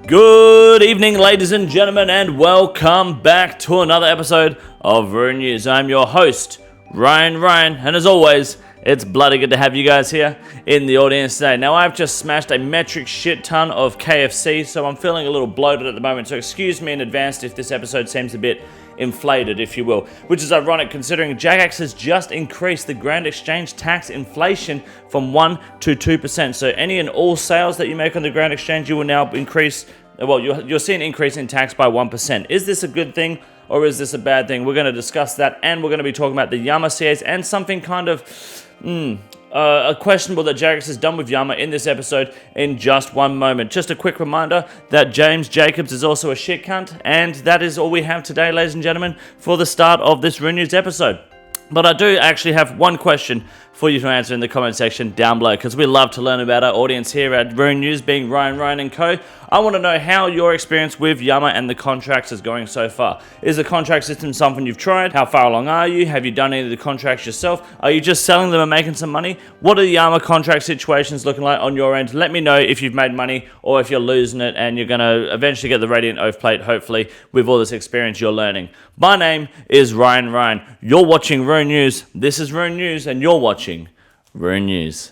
Good evening, ladies and gentlemen, and welcome back to another episode of Rune News. I'm your host, Ryan, and as always, it's bloody good to have you guys here in the audience today. Now, I've just smashed a metric shit ton of KFC, so I'm feeling a little bloated at the moment, so excuse me in advance if this episode seems a bit inflated, if you will, which is ironic considering Jagex has just increased the Grand Exchange tax inflation from 1 to 2%. So any and all sales that you make on the Grand Exchange, you will now increase, well, you'll see an increase in tax by 1%. Is this a good thing or is this a bad thing? We're going to discuss that, and we're going to be talking about the Yama CAs and something kind of questionable that Jagex has done with Yama in this episode in just one moment. Just a quick reminder that James Jacobs is also a shit cunt, and that is all we have today, ladies and gentlemen, for the start of this Rune News episode. But I do actually have one question for you to answer in the comment section down below, because we love to learn about our audience here at Rune News, being Ryan and co. I want to know how your experience with Yama and the contracts is going so far. Is the contract system something you've tried? How far along are you? Have you done any of the contracts yourself? Are you just selling them and making some money? What are the Yama contract situations looking like on your end? Let me know if you've made money or if you're losing it and you're going to eventually get the Radiant Oath Plate, hopefully, with all this experience you're learning. My name is Ryan. You're watching Rune News. This is Rune News, and you're watching Rune News.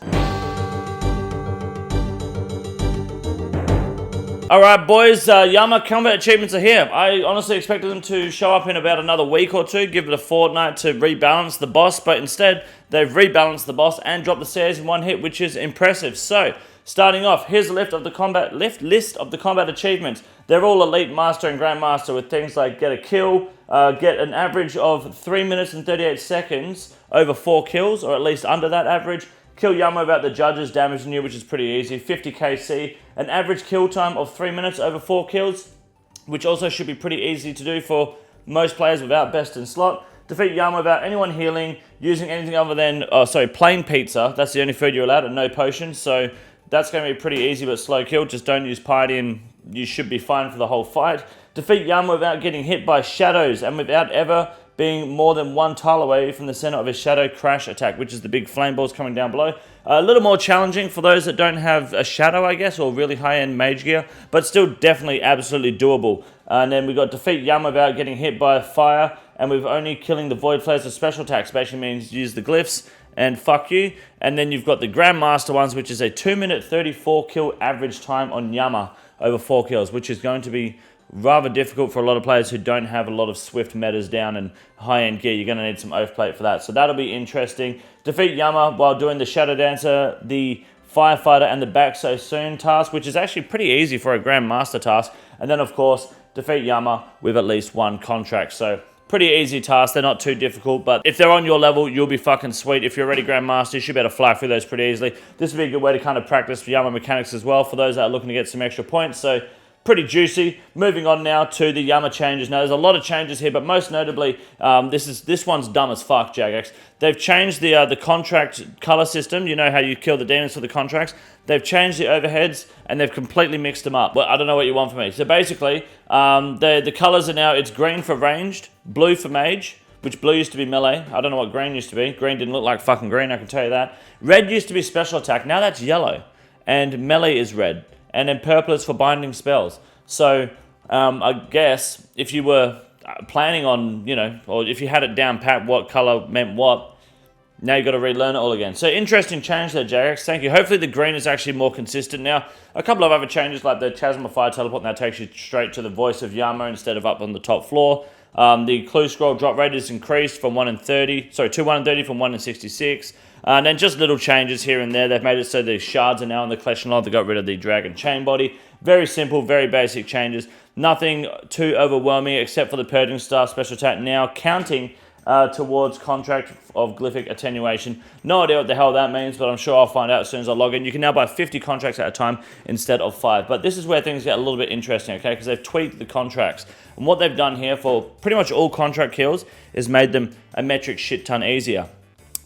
Alright boys, Yama combat achievements are here. I honestly expected them to show up in about another week or two, give it a fortnight to rebalance the boss, but instead they've rebalanced the boss and dropped the CAs in one hit, which is impressive. So, starting off, here's a list of the combat achievements. They're all Elite, Master, and Grandmaster, with things like get a kill, get an average of 3 minutes and 38 seconds over 4 kills, or at least under that average. Kill Yama without the judges damaging you, which is pretty easy. 50 KC, an average kill time of 3 minutes over 4 kills, which also should be pretty easy to do for most players without best in slot. Defeat Yama without anyone healing, using anything other than, plain pizza. That's the only food you're allowed, and no potions. So that's going to be pretty easy but slow kill. Just don't use piety and you should be fine for the whole fight. Defeat Yama without getting hit by shadows and without ever being more than 1 tile away from the center of his shadow crash attack, which is the big flame balls coming down below. A little more challenging for those that don't have a shadow, I guess, or really high-end mage gear, but still definitely absolutely doable. And then we got defeat Yama without getting hit by fire, and with only killing the void flares of special attacks, basically means use the glyphs and fuck you. And then you've got the Grandmaster ones, which is a 2 minute 34 kill average time on Yama over 4 kills, which is going to be rather difficult for a lot of players who don't have a lot of swift metas down and high-end gear. You're going to need some Oath Plate for that, so that'll be interesting. Defeat Yama while doing the Shadow Dancer, the Firefighter, and the Back So Soon task, which is actually pretty easy for a Grandmaster task. And then, of course, defeat Yama with at least 1 contract. So pretty easy tasks. They're not too difficult, but if they're on your level, you'll be fucking sweet. If you're already Grandmaster, you should be able to fly through those pretty easily. This would be a good way to kind of practice for Yama mechanics as well for those that are looking to get some extra points. So pretty juicy. Moving on now to the Yama changes. Now, there's a lot of changes here, but most notably, this one's dumb as fuck, Jagex. They've changed the contract color system. You know how you kill the demons for the contracts? They've changed the overheads, and they've completely mixed them up. Well, I don't know what you want from me. So basically, the colors are now, it's green for ranged, blue for mage, which blue used to be melee. I don't know what green used to be. Green didn't look like fucking green, I can tell you that. Red used to be special attack. Now that's yellow, and melee is red. And then purple is for binding spells. So, I guess if you were planning on, or if you had it down pat what color meant what, now you've got to relearn it all again. So, interesting change there, Jagex. Thank you. Hopefully the green is actually more consistent now. A couple of other changes, like the Chasm of Fire teleport now takes you straight to the voice of Yama instead of up on the top floor. The clue scroll drop rate is increased from 1 in 30, sorry, to 1 in 30 from 1 in 66. And then just little changes here and there. They've made it so the shards are now in the collection log. They got rid of the dragon chain body. Very simple, very basic changes. Nothing too overwhelming except for the Purging Star special attack now counting towards contract of glyphic attenuation. No idea what the hell that means, but I'm sure I'll find out as soon as I log in. You can now buy 50 contracts at a time instead of 5. But this is where things get a little bit interesting, okay? Because they've tweaked the contracts. And what they've done here for pretty much all contract kills is made them a metric shit ton easier.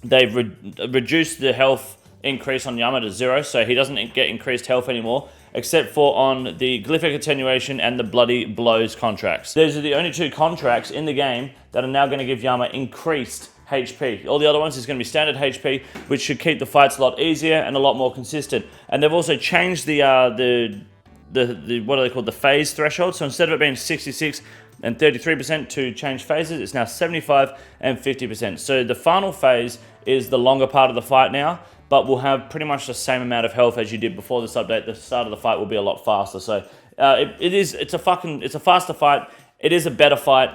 They've reduced the health increase on Yama to 0, so he doesn't get increased health anymore, except for on the Glyphic Attenuation and the Bloody Blows contracts. Those are the only 2 contracts in the game that are now going to give Yama increased HP. All the other ones is going to be standard HP, which should keep the fights a lot easier and a lot more consistent. And they've also changed the what are they called, the phase threshold. So instead of it being 66 and 33% to change phases, it's now 75 and 50%. So the final phase is the longer part of the fight now, but will have pretty much the same amount of health as you did before this update. The start of the fight will be a lot faster. So it's a faster fight. It is a better fight,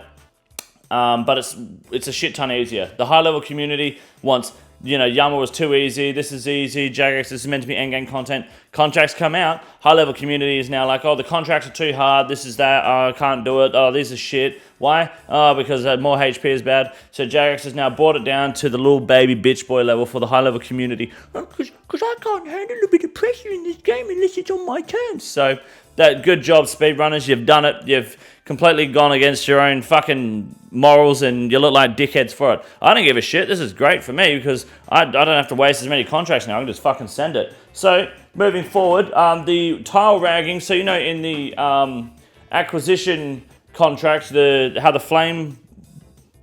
but it's a shit ton easier. The high level community wants, Yama was too easy, this is easy, Jagex, this is meant to be endgame content. Contracts come out, high level community is now like, oh, the contracts are too hard, this is that, oh, I can't do it, oh, this is shit. Why? Oh, because more HP is bad. So Jagex has now brought it down to the little baby bitch boy level for the high level community. Because I can't handle a bit of pressure in this game unless it's on my terms. So, good job, speedrunners, you've done it. You've completely gone against your own fucking morals and you look like dickheads for it. I don't give a shit. This is great for me because I don't have to waste as many contracts now. I can just fucking send it. So, moving forward, the tile ragging. So, in the acquisition contracts, how the flame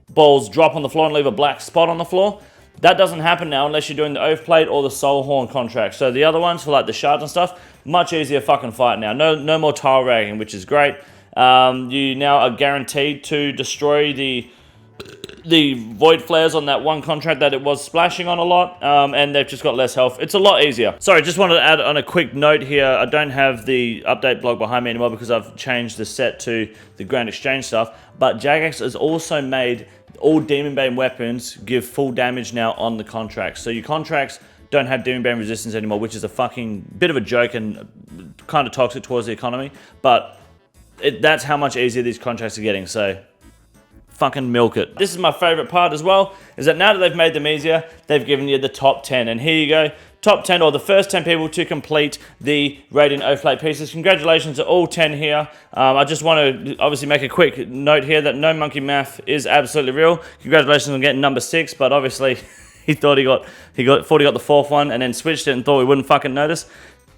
balls drop on the floor and leave a black spot on the floor. That doesn't happen now unless you're doing the oath plate or the soul horn contract. So the other ones for like the shards and stuff, much easier fucking fight now. No more tile ragging, which is great. You now are guaranteed to destroy the void flares on that one contract that it was splashing on a lot, and they've just got less health. It's a lot easier. Sorry, just wanted to add on a quick note here. I don't have the update blog behind me anymore because I've changed the set to the Grand Exchange stuff, but Jagex has also made all Demon Bane weapons give full damage now on the contracts. So your contracts don't have Demon Bane resistance anymore, which is a fucking bit of a joke and kind of toxic towards the economy, but that's how much easier these contracts are getting, so fucking milk it. This is my favorite part as well, is that now that they've made them easier, they've given you the top 10, and here you go. Top 10, or the first 10 people to complete the Radiant Oathplate pieces. Congratulations to all 10 here. I just want to obviously make a quick note here that no monkey math is absolutely real. Congratulations on getting number 6, but obviously he thought he got the fourth one and then switched it and thought we wouldn't fucking notice.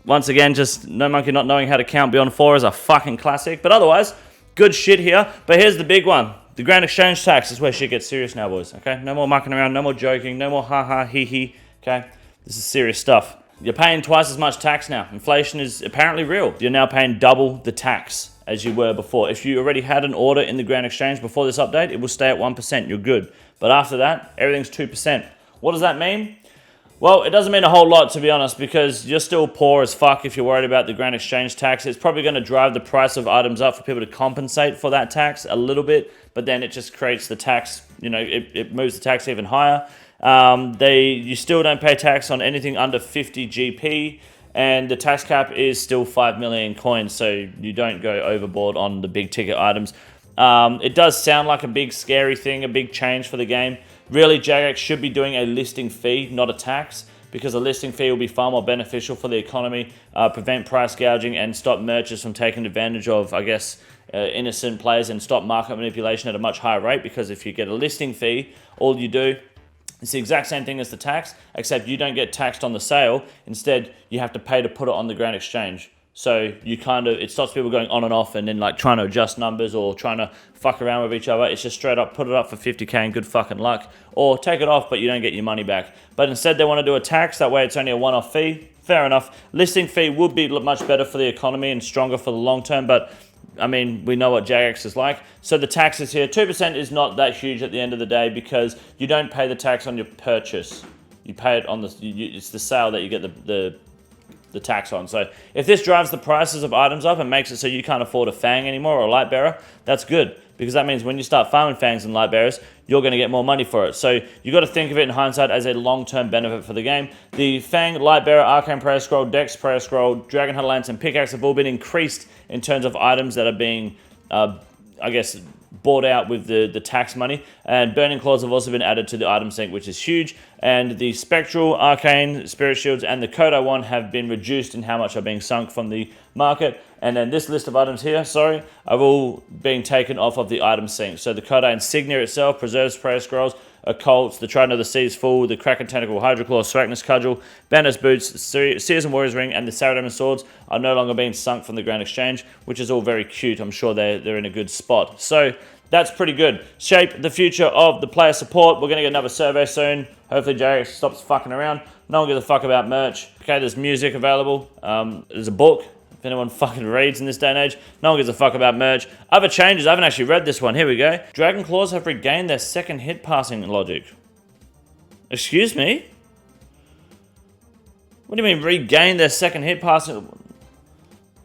Once again, just no monkey not knowing how to count beyond 4 is a fucking classic. But otherwise, good shit here. But here's the big one. The Grand Exchange tax is where shit gets serious now, boys. Okay? No more mucking around, no more joking, no more ha-ha, hee-hee. Okay? This is serious stuff. You're paying twice as much tax now. Inflation is apparently real. You're now paying double the tax as you were before. If you already had an order in the Grand Exchange before this update, it will stay at 1%. You're good. But after that, everything's 2%. What does that mean? Well, it doesn't mean a whole lot, to be honest, because you're still poor as fuck if you're worried about the Grand Exchange tax. It's probably going to drive the price of items up for people to compensate for that tax a little bit, but then it just creates the tax, it moves the tax even higher. You still don't pay tax on anything under 50 GP, and the tax cap is still 5 million coins, so you don't go overboard on the big ticket items. It does sound like a big scary thing, a big change for the game. Really, Jagex should be doing a listing fee, not a tax, because a listing fee will be far more beneficial for the economy, prevent price gouging, and stop merchants from taking advantage of, innocent players, and stop market manipulation at a much higher rate, because if you get a listing fee, all you do, it's the exact same thing as the tax, except you don't get taxed on the sale. Instead, you have to pay to put it on the Grand Exchange. So it stops people going on and off and then trying to adjust numbers or trying to fuck around with each other. It's just straight up put it up for 50k and good fucking luck. Or take it off, but you don't get your money back. But instead they want to do a tax, that way it's only a one-off fee. Fair enough. Listing fee would be much better for the economy and stronger for the long term, but we know what Jagex is like. So the tax is here. 2% is not that huge at the end of the day because you don't pay the tax on your purchase. You pay it on it's the sale that you get the tax on. So if this drives the prices of items up and makes it so you can't afford a Fang anymore or a Light Bearer, that's good, because that means when you start farming Fangs and Light Bearers, you're going to get more money for it. So you got to think of it in hindsight as a long-term benefit for the game. The Fang, Light Bearer, Arcane Prayer Scroll, Dex Prayer Scroll, Dragon Hunter Lance, and Pickaxe have all been increased in terms of items that are being, bought out with the tax money, and Burning Claws have also been added to the item sync, which is huge, and the Spectral, Arcane, Spirit Shields, and the Kodo one have been reduced in how much are being sunk from the market, and then this list of items here, are all being taken off of the item sync. So the Kodo Insignia itself, Preserves Prayer Scrolls, Occults, the Trident of the Seas Full, the Kraken Tentacle, Hydroclaw, Swackness Cudgel, Banner's Boots, Seers and Warriors Ring, and the Saradomin Swords are no longer being sunk from the Grand Exchange, which is all very cute. I'm sure they're in a good spot. So that's pretty good. Shape the future of the player support. We're going to get another survey soon. Hopefully Jagex stops fucking around. No one gives a fuck about merch. Okay, there's music available. There's a book. If If anyone fucking reads in this day and age, no one gives a fuck about merch. Other changes, I haven't actually read this one. Here we go. Dragon Claws have regained their second hit passing logic. Excuse me? What do you mean regain their second hit passing?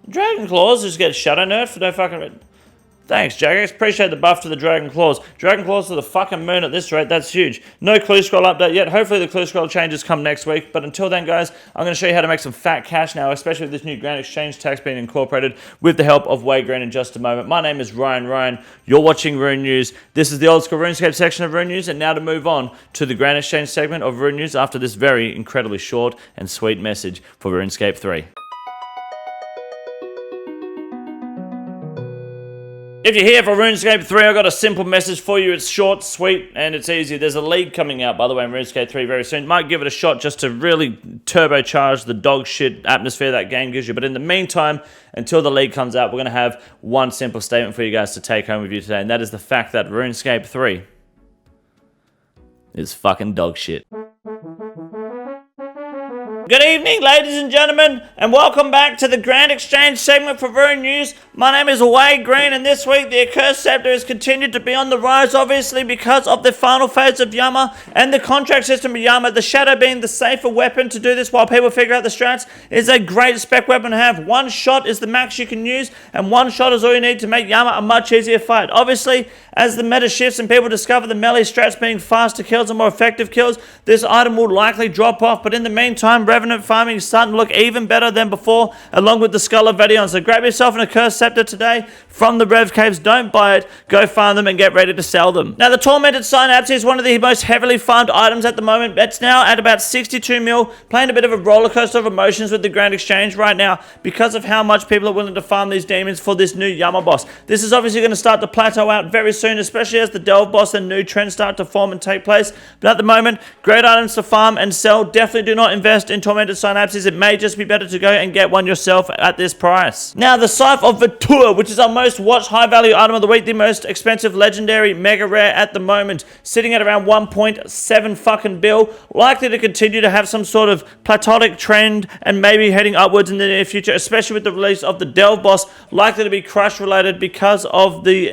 Dragon Claws just get Shadow Nerf for no fucking... Thanks, Jagex. Appreciate the buff to the Dragon Claws. Dragon Claws to the fucking moon at this rate. That's huge. No clue scroll update yet. Hopefully the clue scroll changes come next week. But until then, guys, I'm going to show you how to make some fat cash now, especially with this new Grand Exchange tax being incorporated with the help of Way Green in just a moment. My name is Ryan. You're watching Rune News. This is the Oldschool Runescape section of Rune News. And now to move on to the Grand Exchange segment of Rune News after this very incredibly short and sweet message for Runescape 3. If you're here for RuneScape 3, I've got a simple message for you. It's short, sweet, and it's easy. There's a league coming out, by the way, in RuneScape 3 very soon. Might give it a shot just to really turbocharge the dog shit atmosphere that game gives you. But in the meantime, until the league comes out, we're going to have one simple statement for you guys to take home with you today, and that is the fact that RuneScape 3 is fucking dog shit. Good evening, ladies and gentlemen, and welcome back to the Grand Exchange segment for Rune News. My name is Wade Green, and this week the Accursed Scepter has continued to be on the rise, obviously, because of the final phase of Yama and the contract system of Yama. The Shadow being the safer weapon to do this while people figure out the strats is a great spec weapon to have. One shot is the max you can use, and one shot is all you need to make Yama a much easier fight. Obviously, as the meta shifts and people discover the melee strats being faster kills and more effective kills, this item will likely drop off, but in the meantime, Revenant farming is starting to look even better than before, along with the Skull of Vedion. So grab yourself an Accursed Scepter today from the Rev Caves. Don't buy it. Go farm them and get ready to sell them. Now, the Tormented Synapse is one of the most heavily farmed items at the moment. It's now at about 62 mil, playing a bit of a roller coaster of emotions with the Grand Exchange right now because of how much people are willing to farm these demons for this new Yama boss. This is obviously going to start to plateau out very soon, especially as the Delve boss and new trends start to form and take place. But at the moment, great items to farm and sell. Definitely do not invest in Tormented Synapses. It may just be better to go and get one yourself at this price. Now, the Scythe of Vitur, which is our most watched high value item of the week, the most expensive legendary mega rare at the moment, sitting at around 1.7 fucking bill, likely to continue to have some sort of platonic trend and maybe heading upwards in the near future, especially with the release of the Delve boss, likely to be crush related because of the,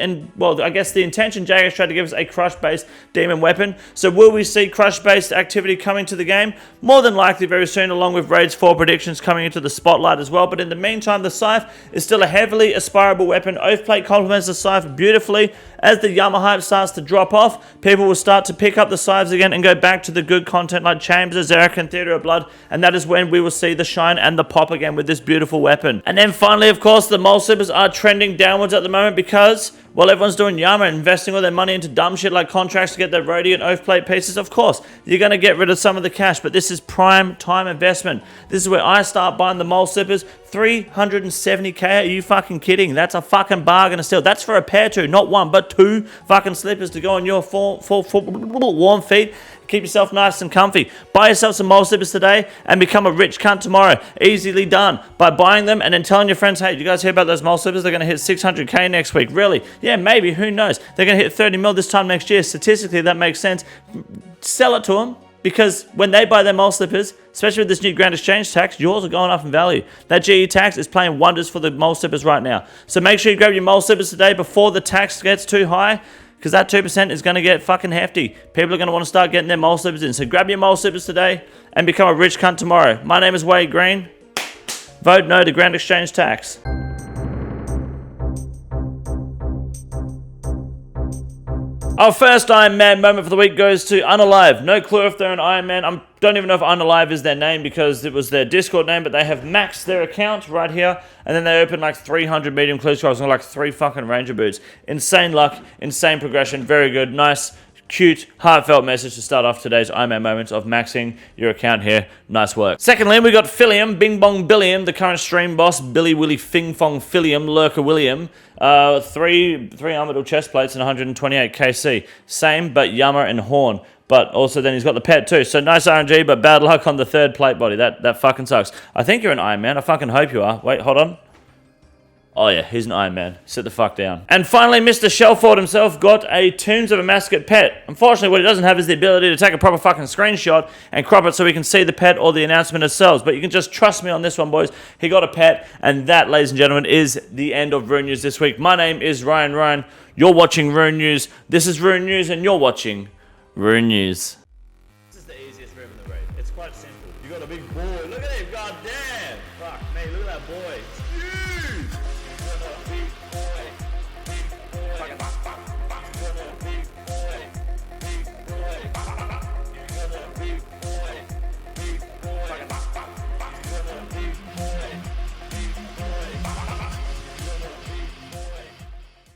I guess the intention Jagex tried to give us a crush based demon weapon. So will we see crush based activity coming to the game? More than likely very soon, along with Raids 4 predictions coming into the spotlight as well. But in the meantime, the Scythe is still a heavily aspirable weapon. Oathplate complements the Scythe beautifully. As the Yama hype starts to drop off, people will start to pick up the Scythes again and go back to the good content like Chambers of Zarek and Theatre of Blood, and that is when we will see the shine and the pop again with this beautiful weapon. And then finally, of course, the Mole Slippers are trending downwards at the moment because, well, everyone's doing Yama and investing all their money into dumb shit like contracts to get their Radiant Oathplate pieces. Of course, you're going to get rid of some of the cash, but this is prime time investment. This is where I start buying the Mole Slippers. 370k? Are you fucking kidding? That's a fucking bargain of steal. That's for a pair too, not one, but two fucking slippers to go on your warm feet. Keep yourself nice and comfy. Buy yourself some Mole Slippers today and become a rich cunt tomorrow. Easily done by buying them and then telling your friends, hey, you guys hear about those Mole Slippers? They're going to hit 600k next week. Really? Yeah, maybe. Who knows? They're going to hit 30 mil this time next year. Statistically, that makes sense. Sell it to them. Because when they buy their Mole Slippers, especially with this new Grand Exchange tax, yours are going up in value. That GE tax is playing wonders for the Mole Slippers right now. So make sure you grab your Mole Slippers today before the tax gets too high, because that 2% is going to get fucking hefty. People are going to want to start getting their Mole Slippers in. So grab your Mole Slippers today and become a rich cunt tomorrow. My name is Wade Green. Vote no to Grand Exchange tax. Our first Iron Man moment for the week goes to Unalive. No clue if they're an Iron Man. I don't even know if Unalive is their name because it was their Discord name, but they have maxed their account right here, and then they opened like 300 medium clue scrolls and like 3 fucking Ranger boots. Insane luck, insane progression, very good, nice, cute, heartfelt message to start off today's Iron Man moments of maxing your account here. Nice work. Secondly, we got Philium, Bing Bong Billiam, the current stream boss, Billy Willy Fing Fong Philium, Lurker William. Three armored chest plates and 128 KC. Same, but Yama and Horn. But also then he's got the pet too. So nice RNG, but bad luck on the third plate body. That fucking sucks. I think you're an Iron Man. I fucking hope you are. Wait, hold on. Oh yeah, he's an Iron Man. Sit the fuck down. And finally, Mr. Shelford himself got a Tombs of a Mascot pet. Unfortunately, what he doesn't have is the ability to take a proper fucking screenshot and crop it so we can see the pet or the announcement itself. But you can just trust me on this one, boys. He got a pet, and that, ladies and gentlemen, is the end of Rune News this week. My name is Ryan. You're watching Rune News. This is Rune News, and you're watching Rune News. This is the easiest room in the raid. It's quite simple. You got a big boy. Look at him. God damn. Fuck me. Look at that boy. It's huge. You got a big boy.